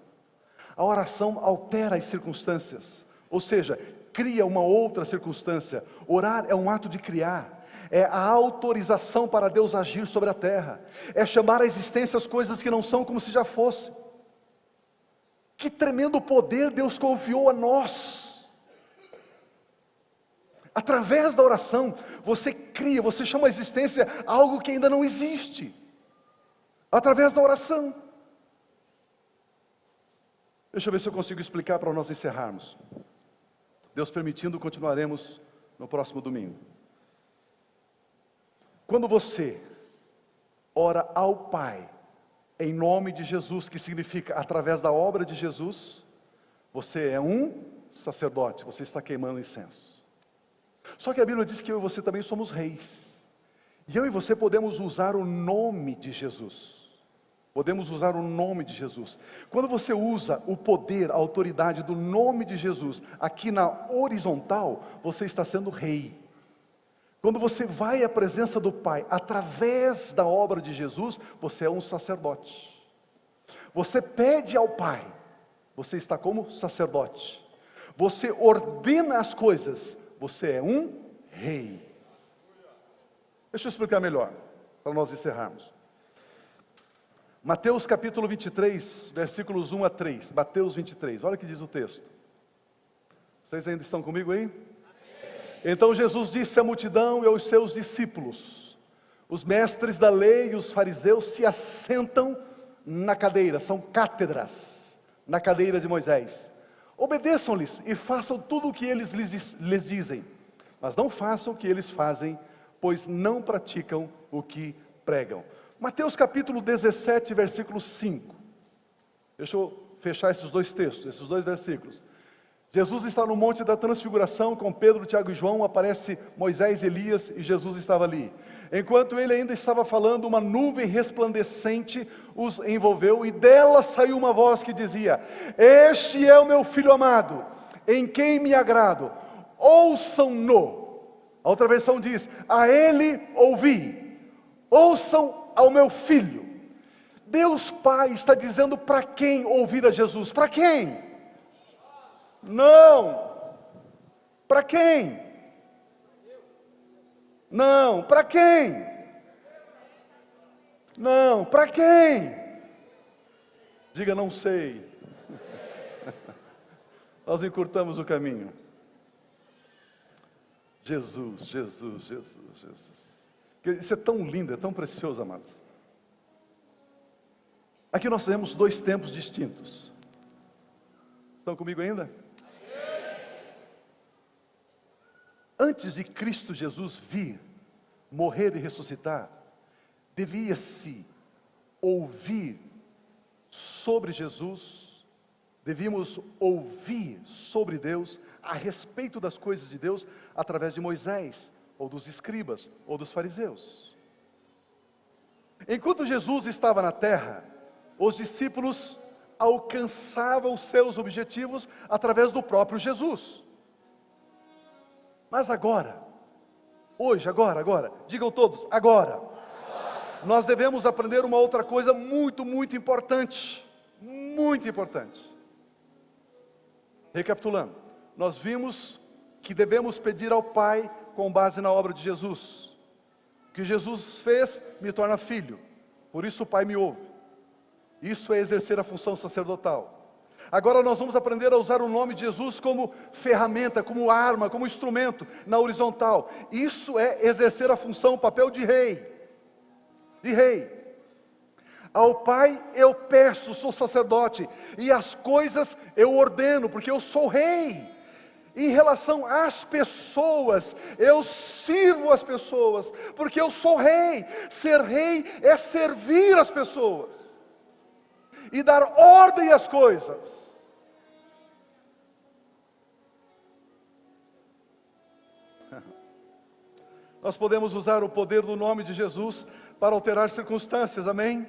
A oração altera as circunstâncias, ou seja, cria uma outra circunstância. Orar é um ato de criar, é a autorização para Deus agir sobre a terra, é chamar à existência as coisas que não são como se já fossem. Que tremendo poder Deus confiou a nós. Através da oração, você cria, você chama à existência algo que ainda não existe. Através da oração. Deixa eu ver se eu consigo explicar para nós encerrarmos. Deus permitindo, continuaremos no próximo domingo. Quando você ora ao Pai, em nome de Jesus, que significa através da obra de Jesus, você é um sacerdote, você está queimando incenso. Só que a Bíblia diz que eu e você também somos reis. E eu e você podemos usar o nome de Jesus. Podemos usar o nome de Jesus. Quando você usa o poder, a autoridade do nome de Jesus aqui na horizontal, você está sendo rei. Quando você vai à presença do Pai através da obra de Jesus, você é um sacerdote. Você pede ao Pai, você está como sacerdote. Você ordena as coisas, você é um rei. Deixa eu explicar melhor, para nós encerrarmos. Mateus capítulo 23, versículos 1 a 3. Mateus 23, olha o que diz o texto. Vocês ainda estão comigo aí? Então Jesus disse à multidão e aos seus discípulos: os mestres da lei e os fariseus se assentam na cadeira, são cátedras, na cadeira de Moisés. Obedeçam-lhes e façam tudo o que eles lhes dizem, mas não façam o que eles fazem, pois não praticam o que pregam. Mateus capítulo 17, versículo 5. Deixa eu fechar esses dois textos, esses dois versículos. Jesus está no Monte da Transfiguração com Pedro, Tiago e João, aparece Moisés, Elias e Jesus estava ali. Enquanto ele ainda estava falando, uma nuvem resplandecente os envolveu e dela saiu uma voz que dizia: este é o meu Filho amado, em quem me agrado, ouçam-no. A outra versão diz: a ele ouvi, ouçam ao meu Filho. Deus Pai está dizendo para quem ouvir a Jesus? Para quem? Não. Para quem? Não. Para quem? Não. Para quem? Diga: não sei. Nós encurtamos o caminho. Jesus, Jesus, Jesus, Jesus. Isso é tão lindo, é tão precioso, amado. Aqui nós temos dois tempos distintos. Estão comigo ainda? Antes de Cristo Jesus vir, morrer e ressuscitar, devia-se ouvir sobre Jesus, devíamos ouvir sobre Deus, a respeito das coisas de Deus, através de Moisés, ou dos escribas, ou dos fariseus. Enquanto Jesus estava na terra, os discípulos alcançavam seus objetivos através do próprio Jesus. Mas agora, hoje, agora, digam todos, agora, nós devemos aprender uma outra coisa muito, muito importante. Muito importante. Recapitulando, nós vimos que devemos pedir ao Pai com base na obra de Jesus. O que Jesus fez me torna filho, por isso o Pai me ouve. Isso é exercer a função sacerdotal. Agora nós vamos aprender a usar o nome de Jesus como ferramenta, como arma, como instrumento na horizontal. Isso é exercer a função, o papel de rei. De rei. Ao Pai eu peço, sou sacerdote, e as coisas eu ordeno, porque eu sou rei. Em relação às pessoas, eu sirvo as pessoas, porque eu sou rei. Ser rei é servir as pessoas e dar ordem às coisas. Nós podemos usar o poder do nome de Jesus para alterar circunstâncias, amém?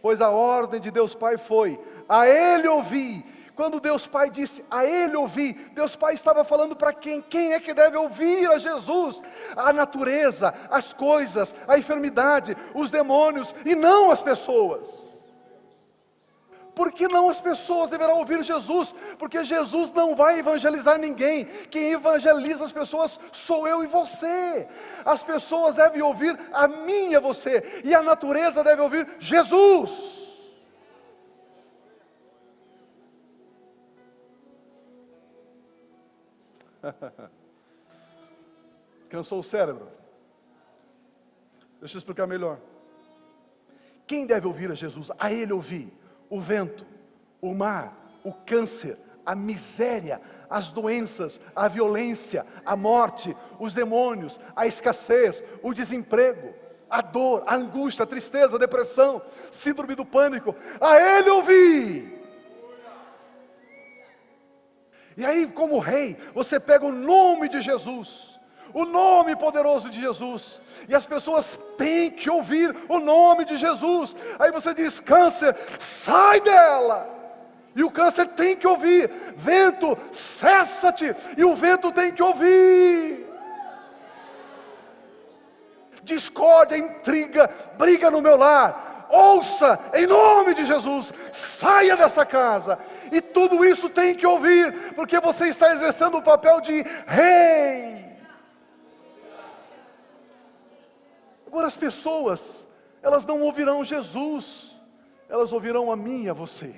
Pois a ordem de Deus Pai foi: a Ele ouvi. Quando Deus Pai disse: a Ele ouvi, Deus Pai estava falando para quem? Quem é que deve ouvir a Jesus? A natureza, as coisas, a enfermidade, os demônios, e não as pessoas. Por que não as pessoas deverão ouvir Jesus? Porque Jesus não vai evangelizar ninguém. Quem evangeliza as pessoas sou eu e você. As pessoas devem ouvir a mim e a você. E a natureza deve ouvir Jesus. Cansou o cérebro? Deixa eu explicar melhor. Quem deve ouvir a Jesus? A Ele ouvir. O vento, o mar, o câncer, a miséria, as doenças, a violência, a morte, os demônios, a escassez, o desemprego, a dor, a angústia, a tristeza, a depressão, síndrome do pânico. A Ele ouvi. E aí, como rei, você pega o nome de Jesus, o nome poderoso de Jesus, e as pessoas têm que ouvir o nome de Jesus. Aí você diz: câncer, sai dela. E o câncer tem que ouvir: vento, cessa-te. E o vento tem que ouvir. Discórdia, intriga, briga no meu lar, ouça em nome de Jesus, saia dessa casa. E tudo isso tem que ouvir, porque você está exercendo o papel de rei. Agora as pessoas, elas não ouvirão Jesus, elas ouvirão a mim e a você.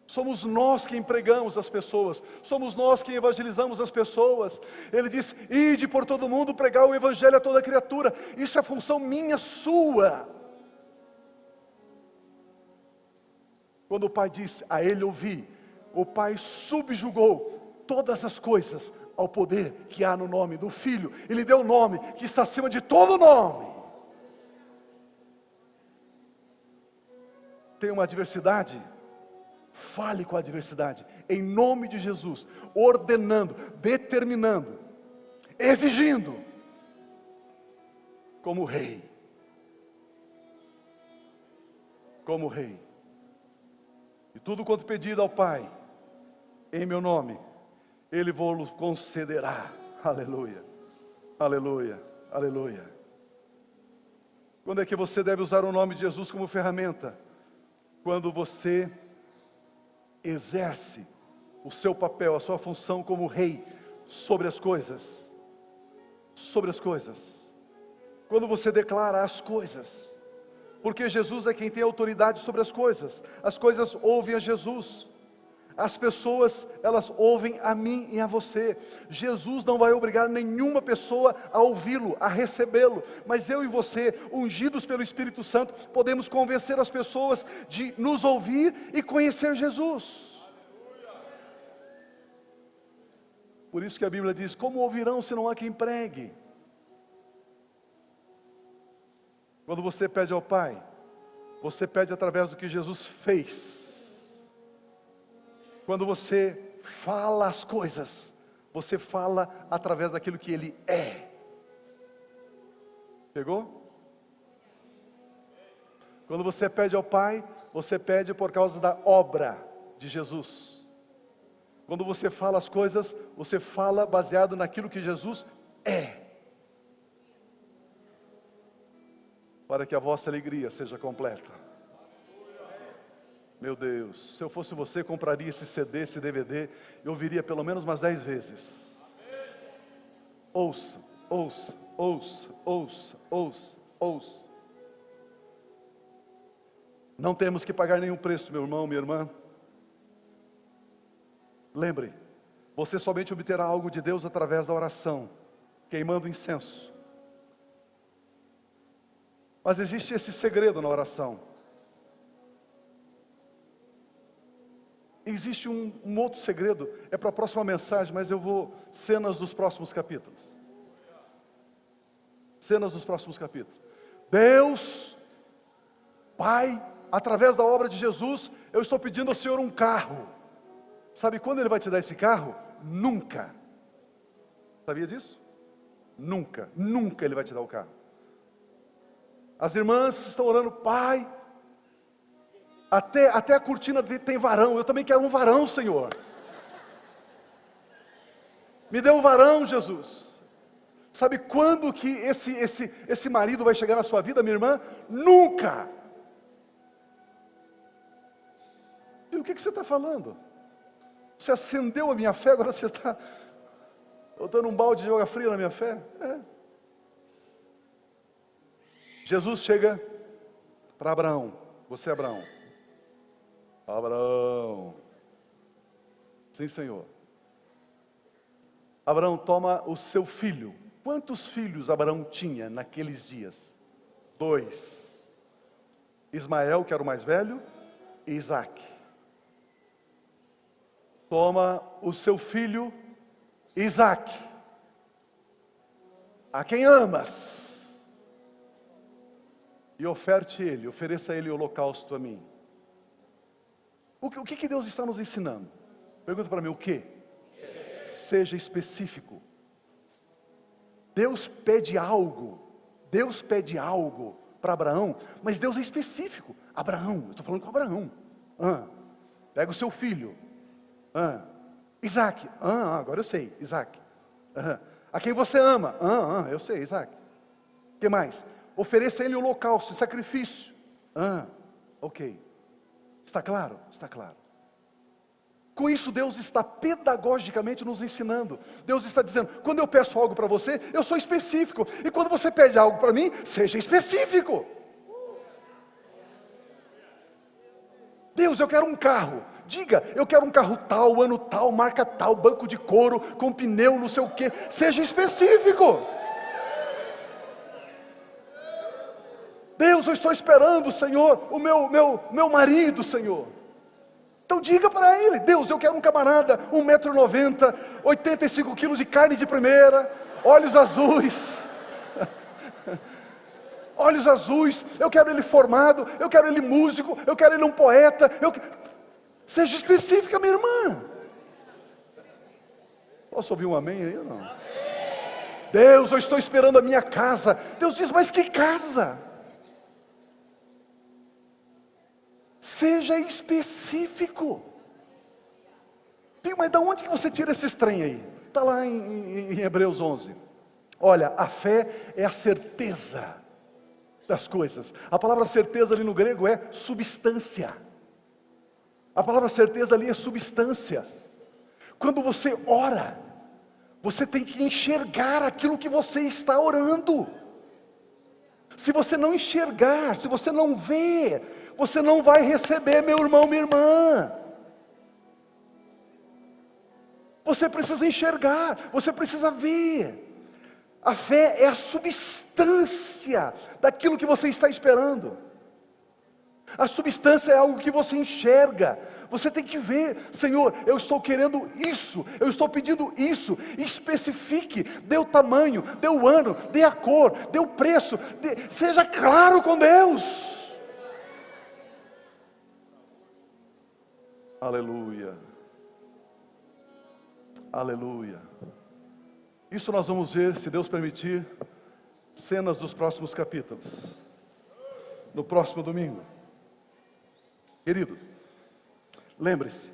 Somos nós quem pregamos as pessoas, somos nós quem evangelizamos as pessoas. Ele diz: ide por todo mundo pregar o evangelho a toda criatura. Isso é função minha, sua. Quando o Pai disse: a Ele ouvi, o Pai subjugou todas as coisas ao poder que há no nome do Filho. Ele deu o nome que está acima de todo nome. Tem uma adversidade? fale com a adversidade, em nome de Jesus, ordenando, determinando, exigindo, como rei. Como rei. E tudo quanto pedir ao Pai, em meu nome, Ele vos concederá. Aleluia, aleluia, aleluia. Quando é que você deve usar o nome de Jesus como ferramenta? Quando você exerce o seu papel, a sua função como rei sobre as coisas. Sobre as coisas. Quando você declara as coisas. Porque Jesus é quem tem autoridade sobre as coisas ouvem a Jesus, as pessoas, elas ouvem a mim e a você. Jesus não vai obrigar nenhuma pessoa a ouvi-lo, a recebê-lo, mas eu e você, ungidos pelo Espírito Santo, podemos convencer as pessoas de nos ouvir e conhecer Jesus. Por isso que a Bíblia diz, como ouvirão se não há quem pregue? Quando você pede ao Pai, você pede através do que Jesus fez. Quando você fala as coisas, você fala através daquilo que Ele é. Pegou? Quando você pede ao Pai, você pede por causa da obra de Jesus. Quando você fala as coisas, você fala baseado naquilo que Jesus é. Para que a vossa alegria seja completa. Meu Deus, se eu fosse você, compraria esse CD, esse DVD, e ouviria pelo menos umas 10 vezes. Ouça, ouça, ouça, ouça, ouça, ouça. Não temos que pagar nenhum preço, meu irmão, minha irmã. Lembre, você somente obterá algo de Deus através da oração, queimando incenso. Mas existe esse segredo na oração. Existe um outro segredo, é para a próxima mensagem, mas eu vou, cenas dos próximos capítulos. Cenas dos próximos capítulos. Deus, Pai, através da obra de Jesus, eu estou pedindo ao Senhor um carro. Sabe quando Ele vai te dar esse carro? Nunca. Sabia disso? Nunca, nunca Ele vai te dar o carro. As irmãs estão orando, Pai, até a cortina tem varão, eu também quero um varão, Senhor. Me dê um varão, Jesus. Sabe quando que esse marido vai chegar na sua vida, minha irmã? Nunca. E o que você está falando? Você acendeu a minha fé, agora você está botando um balde de água fria na minha fé? Jesus chega para Abraão. Você é Abraão. Abraão. Sim, Senhor. Abraão toma o seu filho. Quantos filhos Abraão tinha naqueles dias? 2. Ismael, que era o mais velho, e Isaque. Toma o seu filho, Isaque, a quem amas, e ofereça ele holocausto a mim. O que Deus está nos ensinando? Pergunta para mim, o que? Seja específico. Deus pede algo para Abraão, mas Deus é específico. Abraão, eu estou falando com Abraão. Pega o seu filho. Isaque. Agora eu sei, Isaque. A quem você ama. Eu sei, Isaque. O que mais? Ofereça ele holocausto, sacrifício. Ok. Está claro? Está claro. Com isso Deus está pedagogicamente nos ensinando. Deus está dizendo, quando eu peço algo para você, eu sou específico. E quando você pede algo para mim, seja específico. Deus, eu quero um carro. Diga, eu quero um carro tal, ano tal, marca tal, banco de couro, com pneu, não sei o quê. Seja específico. Deus, eu estou esperando, Senhor, o meu marido, Senhor. Então diga para ele, Deus, eu quero um camarada, 1,90 m, 85 kg de carne de primeira, olhos azuis. Olhos azuis, eu quero ele formado, eu quero ele músico, eu quero ele um poeta. Seja específica, minha irmã. Posso ouvir um amém aí ou não? Deus, eu estou esperando a minha casa. Deus diz, mas que casa? Seja específico. Mas de onde que você tira esse trem aí? Está lá em Hebreus 11. Olha, a fé é a certeza das coisas. A palavra certeza ali no grego é substância. A palavra certeza ali é substância. Quando você ora, você tem que enxergar aquilo que você está orando. Se você não enxergar, se você não vê, você não vai receber, meu irmão, minha irmã. Você precisa enxergar, você precisa ver. A fé é a substância daquilo que você está esperando. A substância é algo que você enxerga. Você tem que ver, Senhor, eu estou querendo isso, eu estou pedindo isso. Especifique, dê o tamanho, dê o ano, dê a cor, dê o preço, seja claro com Deus. Aleluia. Aleluia. Isso nós vamos ver, se Deus permitir, cenas dos próximos capítulos, no próximo domingo. Queridos, lembre-se,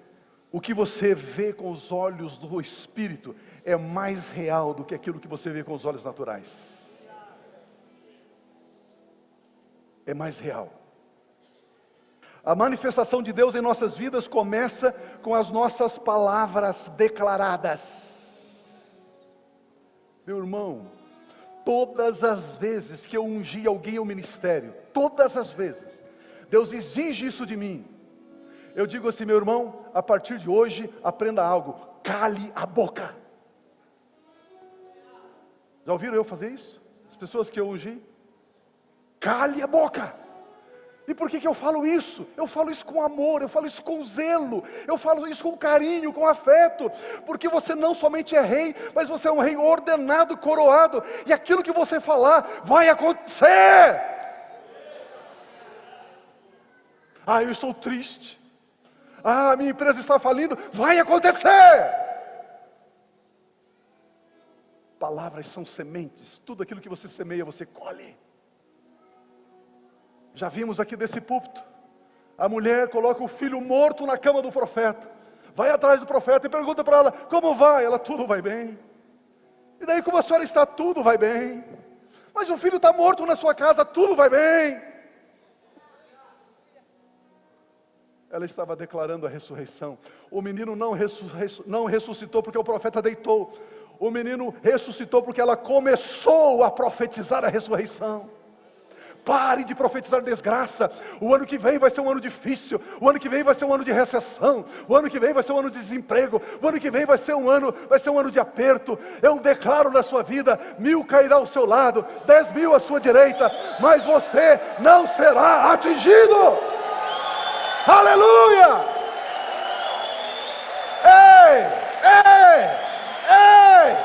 o que você vê com os olhos do Espírito é mais real do que aquilo que você vê com os olhos naturais. É mais real. A manifestação de Deus em nossas vidas começa com as nossas palavras declaradas. Meu irmão, todas as vezes que eu ungi alguém ao ministério, todas as vezes, Deus exige isso de mim. Eu digo assim, meu irmão, a partir de hoje, aprenda algo, cale a boca. Já ouviram eu fazer isso? As pessoas que eu ungi? Cale a boca. E por que eu falo isso? Eu falo isso com amor, eu falo isso com zelo, eu falo isso com carinho, com afeto, porque você não somente é rei, mas você é um rei ordenado, coroado, e aquilo que você falar vai acontecer. Ah, eu estou triste. Ah, minha empresa está falindo, vai acontecer. Palavras são sementes, tudo aquilo que você semeia, você colhe. Já vimos aqui desse púlpito, a mulher coloca o filho morto na cama do profeta, vai atrás do profeta e pergunta para ela, como vai? Ela, tudo vai bem. E daí, como a senhora está? Tudo vai bem. Mas o filho está morto na sua casa, tudo vai bem. Ela estava declarando a ressurreição. O menino não ressuscitou porque o profeta deitou. O menino ressuscitou porque ela começou a profetizar a ressurreição. Pare de profetizar desgraça. O ano que vem vai ser um ano difícil. O ano que vem vai ser um ano de recessão. O ano que vem vai ser um ano de desemprego. O ano que vem vai ser um ano de aperto. Eu declaro na sua vida, 1000 cairá ao seu lado, 10.000 à sua direita, mas você não será atingido. Aleluia! Ei! Ei! Ei!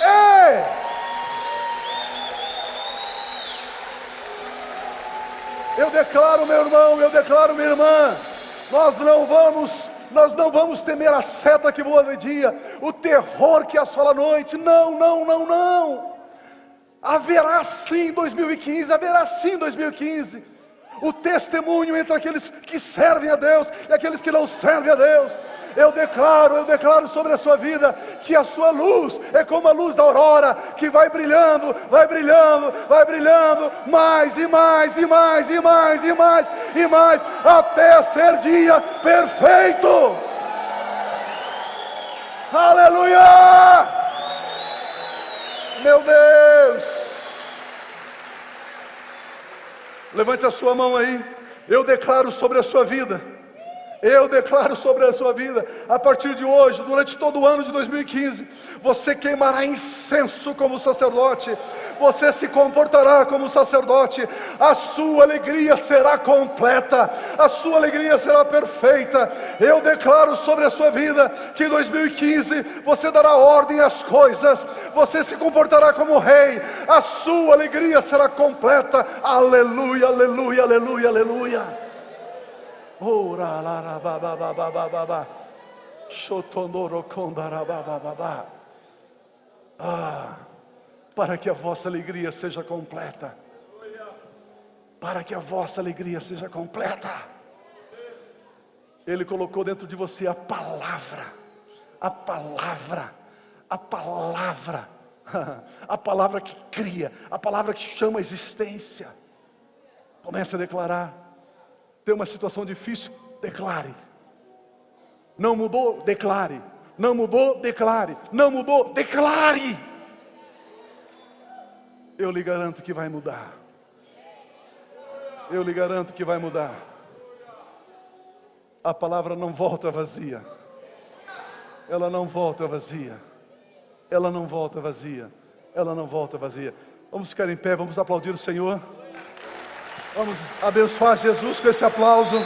Ei! Eu declaro, meu irmão, eu declaro, minha irmã, nós não vamos temer a seta que voa de dia, o terror que assola a noite. Não, não, não, não. Haverá sim 2015, haverá sim 2015. O testemunho entre aqueles que servem a Deus e aqueles que não servem a Deus. Eu declaro sobre a sua vida que a sua luz é como a luz da aurora, que vai brilhando, vai brilhando, vai brilhando, mais e mais e mais e mais e mais e mais, até ser dia perfeito. Aleluia! Meu Deus! Levante a sua mão aí. Eu declaro sobre a sua vida. Eu declaro sobre a sua vida, a partir de hoje, durante todo o ano de 2015, você queimará incenso como sacerdote, você se comportará como sacerdote, a sua alegria será completa, a sua alegria será perfeita. Eu declaro sobre a sua vida que em 2015 você dará ordem às coisas, você se comportará como rei, a sua alegria será completa. Aleluia, aleluia, aleluia, aleluia. Ora la la ba ba ba ba ba ba ba. Shotondoro kondara ba ba ba ba. Para que a vossa alegria seja completa. Para que a vossa alegria seja completa. Ele colocou dentro de você a palavra. A palavra. A palavra. A palavra que cria. A palavra que chama a existência. Comece a declarar. Tem uma situação difícil? Declare. Não mudou? Declare. Não mudou? Declare. Não mudou? Declare. Eu lhe garanto que vai mudar. Eu lhe garanto que vai mudar. A palavra não volta vazia. Ela não volta vazia. Ela não volta vazia. Ela não volta vazia. Vamos ficar em pé, vamos aplaudir o Senhor. Vamos abençoar Jesus com esse aplauso.